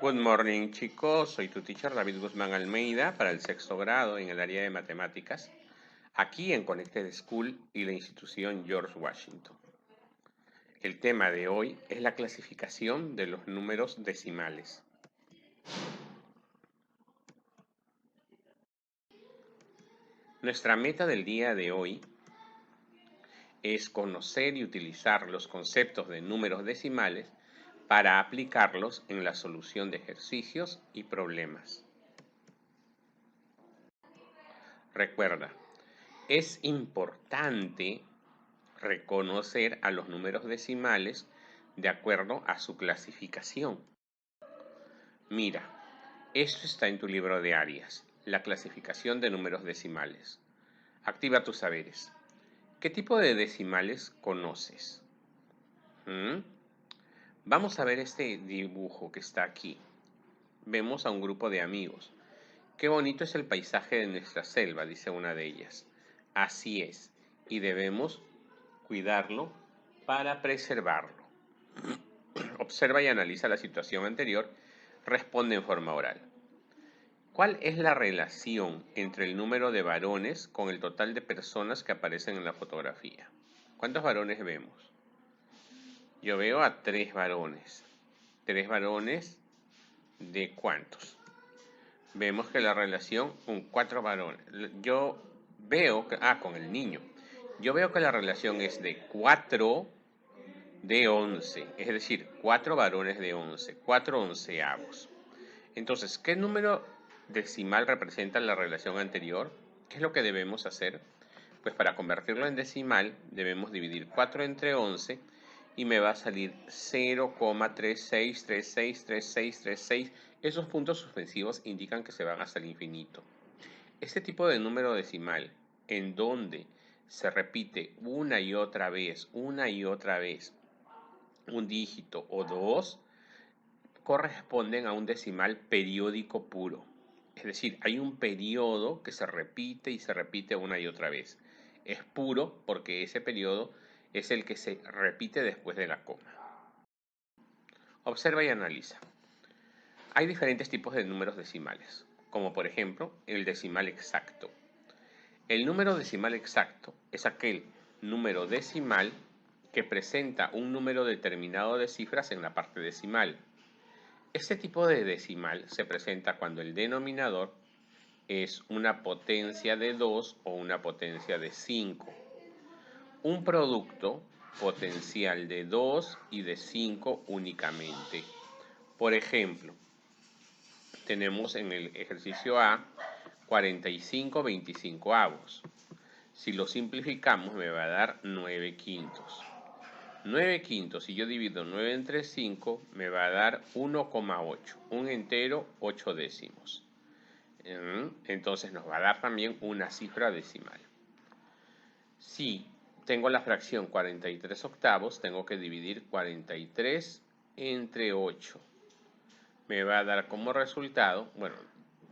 Good morning, chicos. Soy tu teacher David Guzmán Almeida para el sexto grado en el área de matemáticas, aquí en Connected School y la institución George Washington. El tema de hoy es la clasificación de los números decimales. Nuestra meta del día de hoy es conocer y utilizar los conceptos de números decimales para aplicarlos en la solución de ejercicios y problemas. Recuerda, es importante reconocer a los números decimales de acuerdo a su clasificación. Mira, esto está en tu libro de áreas, la clasificación de números decimales. Activa tus saberes. ¿Qué tipo de decimales conoces? Vamos a ver este dibujo que está aquí. Vemos a un grupo de amigos. Qué bonito es el paisaje de nuestra selva, dice una de ellas. Así es, y debemos cuidarlo para preservarlo. Observa y analiza la situación anterior. Responde en forma oral. ¿Cuál es la relación entre el número de varones con el total de personas que aparecen en la fotografía? ¿Cuántos varones vemos? Yo veo a 3 varones. ¿3 varones de cuántos? Vemos que la relación con 4 varones. Yo veo que, con el niño. Yo veo que la relación es de 4 de 11, es decir, 4 varones de 11, 4 onceavos. Entonces, ¿qué número decimal representa la relación anterior? ¿Qué es lo que debemos hacer? Pues para convertirlo en decimal debemos dividir 4 entre 11 y me va a salir 0,36363636. Esos puntos suspensivos indican que se van hasta el infinito. Este tipo de número decimal en donde se repite una y otra vez, un dígito o dos, corresponden a un decimal periódico puro. Es decir, hay un periodo que se repite y se repite una y otra vez. Es puro porque ese periodo es el que se repite después de la coma. Observa y analiza. Hay diferentes tipos de números decimales, como por ejemplo el decimal exacto. El número decimal exacto es aquel número decimal que presenta un número determinado de cifras en la parte decimal. Este tipo de decimal se presenta cuando el denominador es una potencia de 2 o una potencia de 5. Un producto potencial de 2 y de 5 únicamente. Por ejemplo, tenemos en el ejercicio A 45 25avos. Si lo simplificamos me va a dar 9 quintos. 9 quintos, si yo divido 9 entre 5, me va a dar 1,8, un entero 8 décimos. Entonces nos va a dar también una cifra decimal. Si tengo la fracción 43 octavos, tengo que dividir 43 entre 8. Me va a dar como resultado, bueno,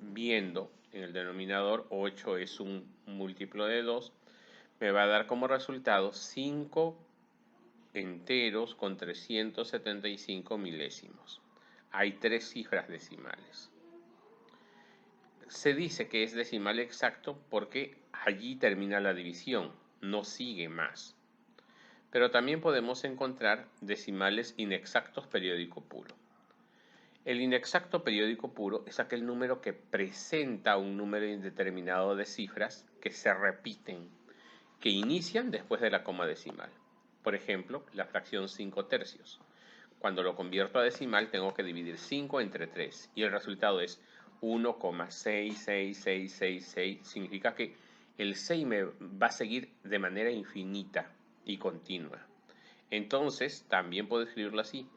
viendo en el denominador 8 es un múltiplo de 2, me va a dar como resultado 5 enteros con 375 milésimos. Hay 3 cifras decimales. Se dice que es decimal exacto porque allí termina la división, no sigue más. Pero también podemos encontrar decimales inexactos periódico puro. El inexacto periódico puro es aquel número que presenta un número indeterminado de cifras que se repiten, que inician después de la coma decimal. Por ejemplo, la fracción 5 tercios. Cuando lo convierto a decimal tengo que dividir 5 entre 3 y el resultado es 1,66666. Significa que el 6 me va a seguir de manera infinita y continua. Entonces también puedo escribirlo así,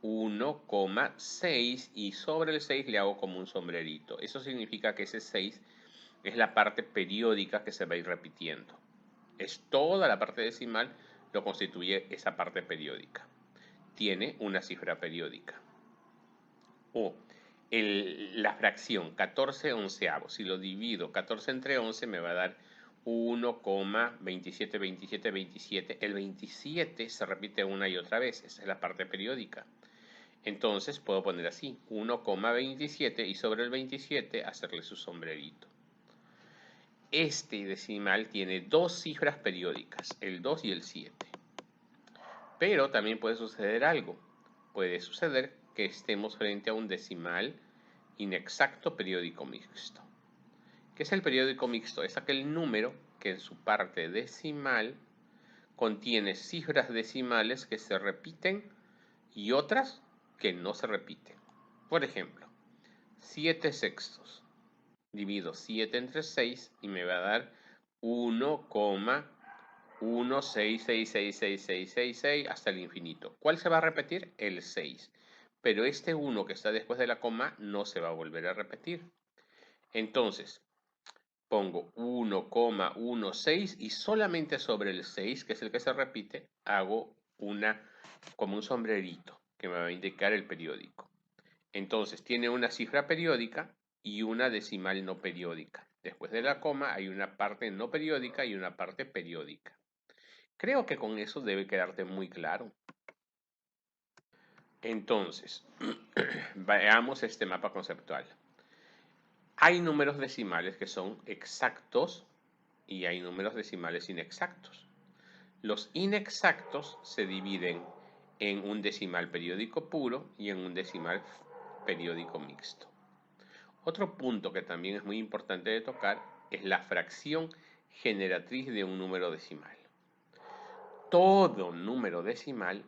1,6 y sobre el 6 le hago como un sombrerito. Eso significa que ese 6 es la parte periódica que se va a ir repitiendo. Es toda la parte decimal, lo constituye esa parte periódica. Tiene una cifra periódica. O la fracción 14 onceavos. Si lo divido 14 entre 11 me va a dar 1,272727. El 27 se repite una y otra vez. Esa es la parte periódica. Entonces puedo poner así, 1,27 y sobre el 27 hacerle su sombrerito. Este decimal tiene dos cifras periódicas, el 2 y el 7. Pero también puede suceder algo. Puede suceder que estemos frente a un decimal inexacto periódico mixto. ¿Qué es el periódico mixto? Es aquel número que en su parte decimal contiene cifras decimales que se repiten y otras que no se repiten. Por ejemplo, 7 sextos. Divido 7 entre 6 y me va a dar 1,16666666 hasta el infinito. ¿Cuál se va a repetir? El 6. Pero este 1 que está después de la coma no se va a volver a repetir. Entonces, pongo 1,16 y solamente sobre el 6, que es el que se repite, hago como un sombrerito que me va a indicar el periódico. Entonces, tiene una cifra periódica y una decimal no periódica. Después de la coma hay una parte no periódica y una parte periódica. Creo que con eso debe quedarte muy claro. Entonces, veamos este mapa conceptual. Hay números decimales que son exactos y hay números decimales inexactos. Los inexactos se dividen en un decimal periódico puro y en un decimal periódico mixto. Otro punto que también es muy importante de tocar es la fracción generatriz de un número decimal. Todo número decimal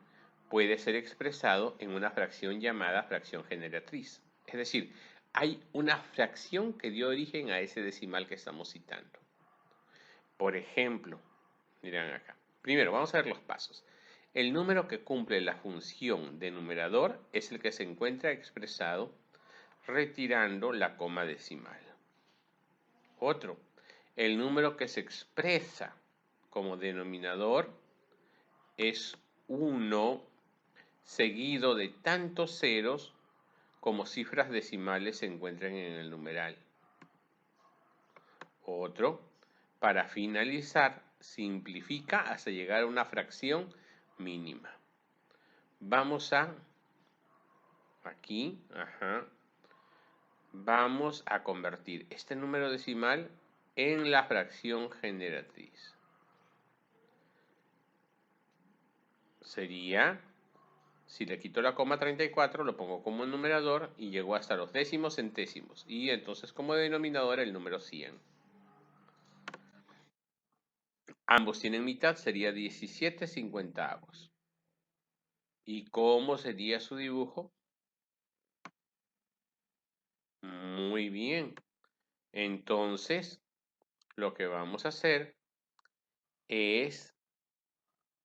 puede ser expresado en una fracción llamada fracción generatriz. Es decir, hay una fracción que dio origen a ese decimal que estamos citando. Por ejemplo, miren acá. Primero, vamos a ver los pasos. El número que cumple la función de numerador es el que se encuentra expresado retirando la coma decimal. Otro, el número que se expresa como denominador es 1 seguido de tantos ceros como cifras decimales se encuentran en el numeral. Otro, para finalizar, simplifica hasta llegar a una fracción mínima. Vamos a, aquí, vamos a convertir este número decimal en la fracción generatriz. Sería, si le quito la coma 34, lo pongo como numerador y llegó hasta los décimos centésimos. Y entonces como denominador el número 100. Ambos tienen mitad, sería 17 cincuentavos. ¿Y cómo sería su dibujo? Muy bien. Entonces, lo que vamos a hacer es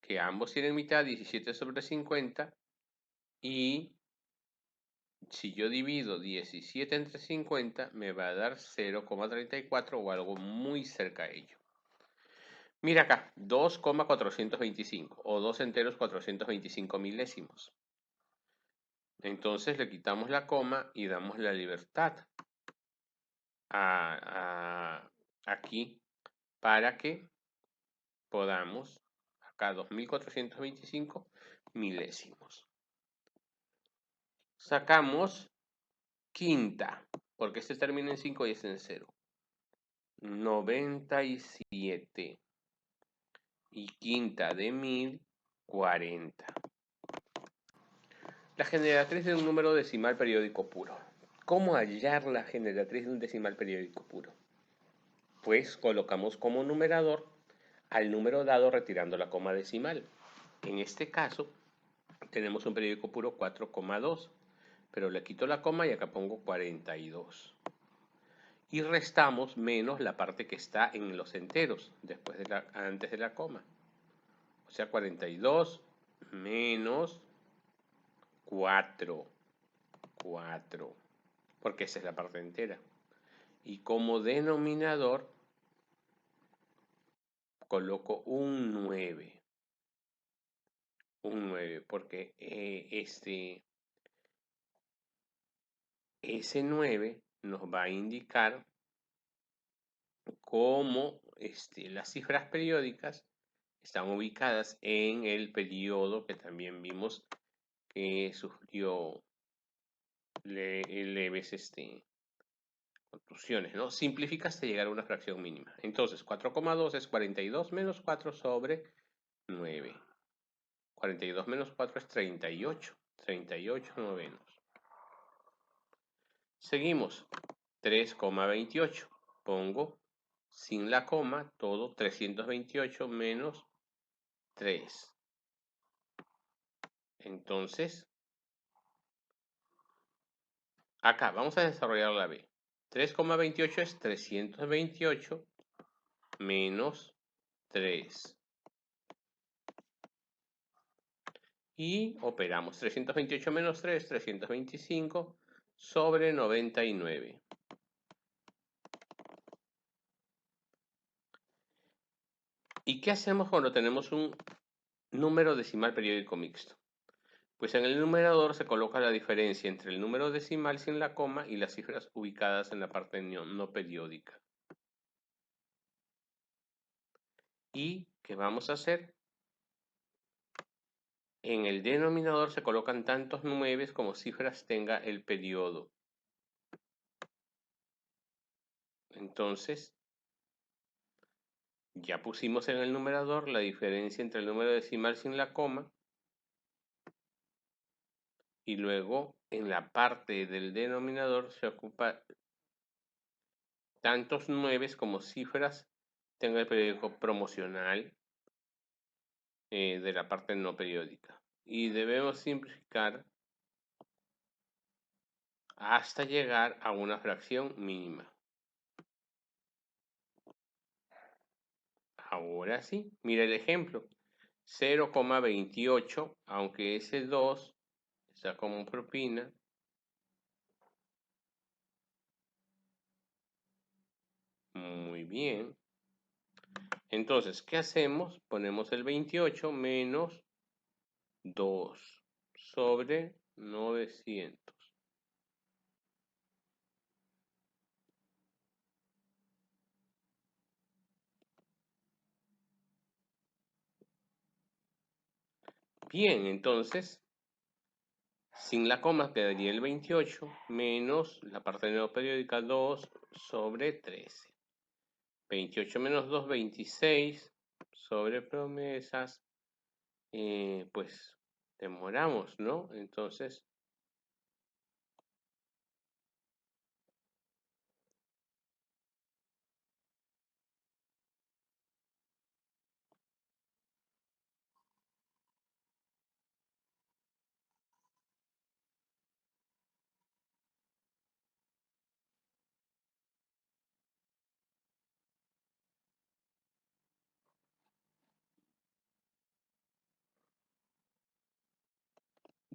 que ambos tienen mitad, 17 sobre 50, y si yo divido 17 entre 50, me va a dar 0,34 o algo muy cerca a ello. Mira acá, 2,425 o 2 enteros 425 milésimos. Entonces le quitamos la coma y damos la libertad aquí para que podamos, acá 2425 milésimos. Sacamos quinta, porque este termina en 5 y es en 0. 97. Y quinta de 1000, 40. La generatriz de un número decimal periódico puro. ¿Cómo hallar la generatriz de un decimal periódico puro? Pues colocamos como numerador al número dado retirando la coma decimal. En este caso, tenemos un periódico puro 4,2, pero le quito la coma y acá pongo 42. Y restamos menos la parte que está en los enteros, antes de la coma. O sea, 42 menos 4, porque esa es la parte entera. Y como denominador, coloco un 9. Un 9, porque ese 9 nos va a indicar cómo las cifras periódicas están ubicadas en el periodo que también vimos que sufrió leves contusiones, ¿no? Simplifica hasta llegar a una fracción mínima. Entonces, 4,2 es 42 menos 4 sobre 9. 42 menos 4 es 38. 38 novenos. Seguimos. 3,28. Pongo sin la coma todo 328 menos 3. Entonces, acá vamos a desarrollar la B. 3,28 es 328 menos 3. Y operamos 328 menos 3, 325 sobre 99. ¿Y qué hacemos cuando tenemos un número decimal periódico mixto? Pues en el numerador se coloca la diferencia entre el número decimal sin la coma y las cifras ubicadas en la parte no periódica. ¿Y qué vamos a hacer? En el denominador se colocan tantos 9 como cifras tenga el periodo. Entonces, ya pusimos en el numerador la diferencia entre el número decimal sin la coma y luego en la parte del denominador se ocupa tantos 9 como cifras tenga el periódico promocional de la parte no periódica. Y debemos simplificar hasta llegar a una fracción mínima. Ahora sí, mira el ejemplo. 0,28, aunque ese 2 está como propina. Muy bien. Entonces, ¿qué hacemos? Ponemos el 28 menos 2 sobre 900. Bien, entonces, sin la coma quedaría el 28 menos la parte no periódica 2 sobre 13. 28 menos 2, 26 sobre promesas. Pues demoramos, ¿no? Entonces,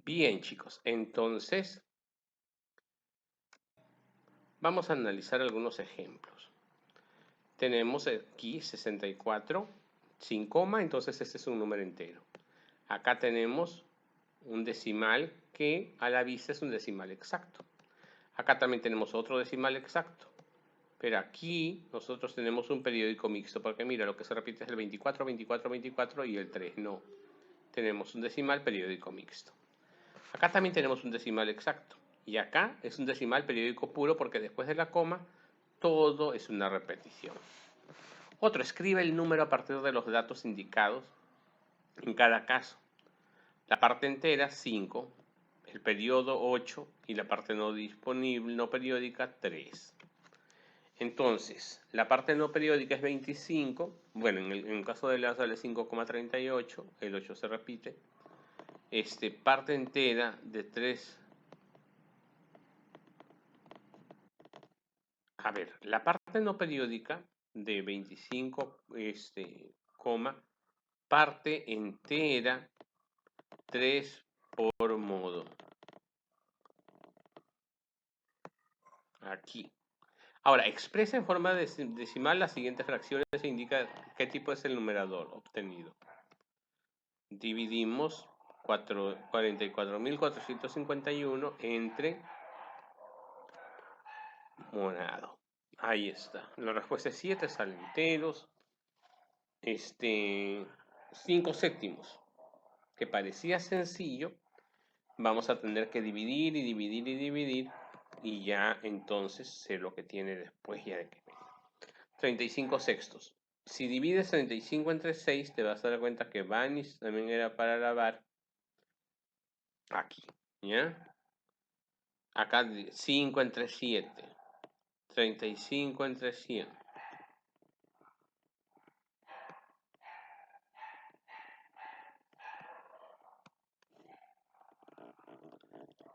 bien, chicos, entonces vamos a analizar algunos ejemplos. Tenemos aquí 64 sin coma, entonces este es un número entero. Acá tenemos un decimal que a la vista es un decimal exacto. Acá también tenemos otro decimal exacto. Pero aquí nosotros tenemos un periódico mixto, porque mira, lo que se repite es el 24, 24, 24 y el 3. No, tenemos un decimal periódico mixto. Acá también tenemos un decimal exacto. Y acá es un decimal periódico puro porque después de la coma todo es una repetición. Otro, escribe el número a partir de los datos indicados en cada caso. La parte entera, 5, el periodo 8 y la parte no disponible, no periódica, 3. Entonces, la parte no periódica es 25. Bueno, en el caso de la sale 5,38, el 8 se repite. Parte entera de 3. A ver, la parte no periódica de 25, parte entera 3 por modo. Aquí. Ahora, expresa en forma decimal las siguientes fracciones e indica qué tipo es el numerador obtenido. Dividimos 44.451 entre monado. Ahí está. La respuesta es 7, salen enteros. 5 séptimos, que parecía sencillo, vamos a tener que dividir y dividir y dividir, y ya entonces sé lo que tiene después ya de que 35 sextos. Si divides 35 entre 6, te vas a dar cuenta que Vanish también era para lavar aquí, ¿ya? Acá 5 entre 7, 35 entre 100.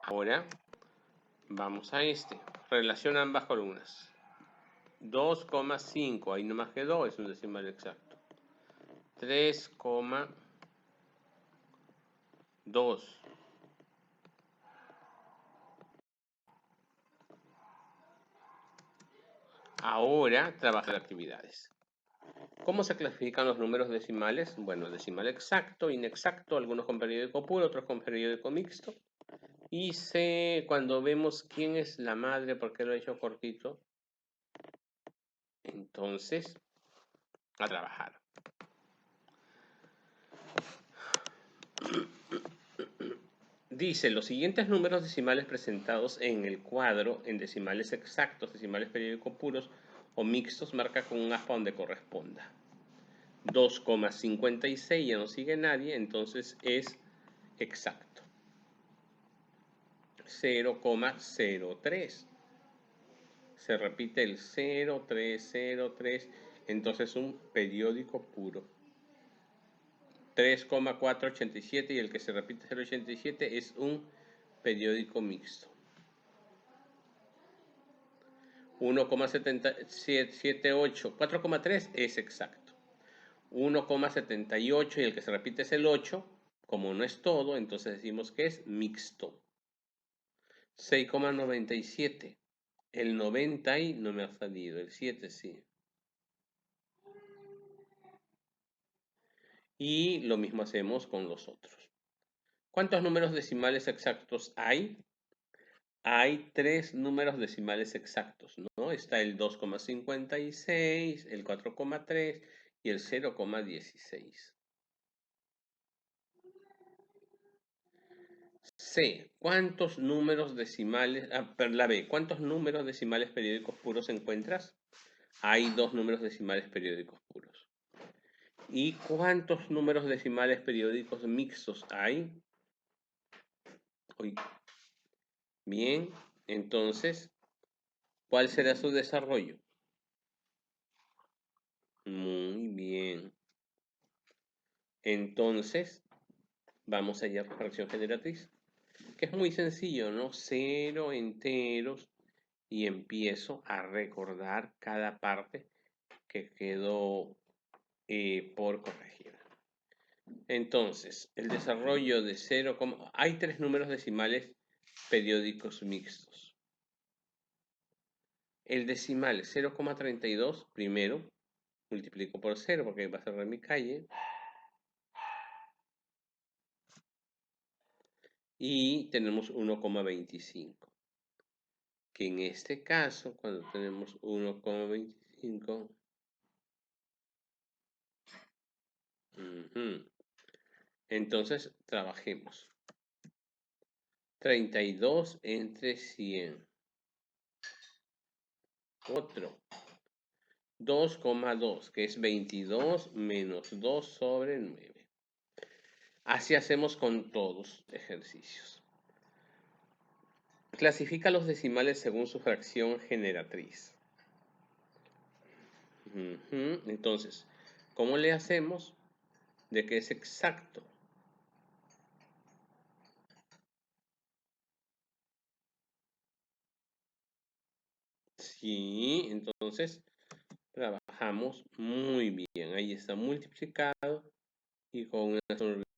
Ahora vamos a este. Relaciona ambas columnas. 2,5, ahí nomás quedó, es un decimal exacto. 3,2. Ahora trabaja las actividades. ¿Cómo se clasifican los números decimales? Bueno, decimal exacto, inexacto, algunos con periódico puro, otros con periódico mixto. Y cuando vemos quién es la madre, por qué lo he hecho cortito, entonces a trabajar. Dice, los siguientes números decimales presentados en el cuadro en decimales exactos, decimales periódicos puros o mixtos, marca con un aspa donde corresponda. 2,56 ya no sigue nadie, entonces es exacto. 0,03. Se repite el 0303, entonces un periódico puro. 3,487 y el que se repite 0,87 es un periódico mixto. 1,78, 4,3 es exacto. 1,78 y el que se repite es el 8, como no es todo, entonces decimos que es mixto. 6,97, el 90 y no me ha salido, el 7 sí. Y lo mismo hacemos con los otros. ¿Cuántos números decimales exactos hay? Hay 3 números decimales exactos, ¿no? Está el 2,56, el 4,3 y el 0,16. C. ¿Cuántos números decimales, la B, ¿cuántos números decimales periódicos puros encuentras? Hay 2 números decimales periódicos puros. ¿Y cuántos números decimales periódicos mixtos hay? Bien, entonces, ¿cuál será su desarrollo? Muy bien. Entonces, vamos allá a la fracción generatriz, que es muy sencillo, ¿no? 0 enteros y empiezo a recordar cada parte que quedó por corregir. Entonces, el desarrollo de 0, hay 3 números decimales periódicos mixtos. El decimal 0,32, primero, multiplico por 0 porque va a cerrar mi calle. Y tenemos 1,25. Que en este caso, cuando tenemos 1,25, entonces trabajemos. 32 entre 100. Otro. 2,2, que es 22 menos 2 sobre 9. Así hacemos con todos ejercicios. Clasifica los decimales según su fracción generatriz. Entonces, ¿cómo le hacemos de que es exacto? Sí, entonces trabajamos muy bien. Ahí está multiplicado y con una sonrisa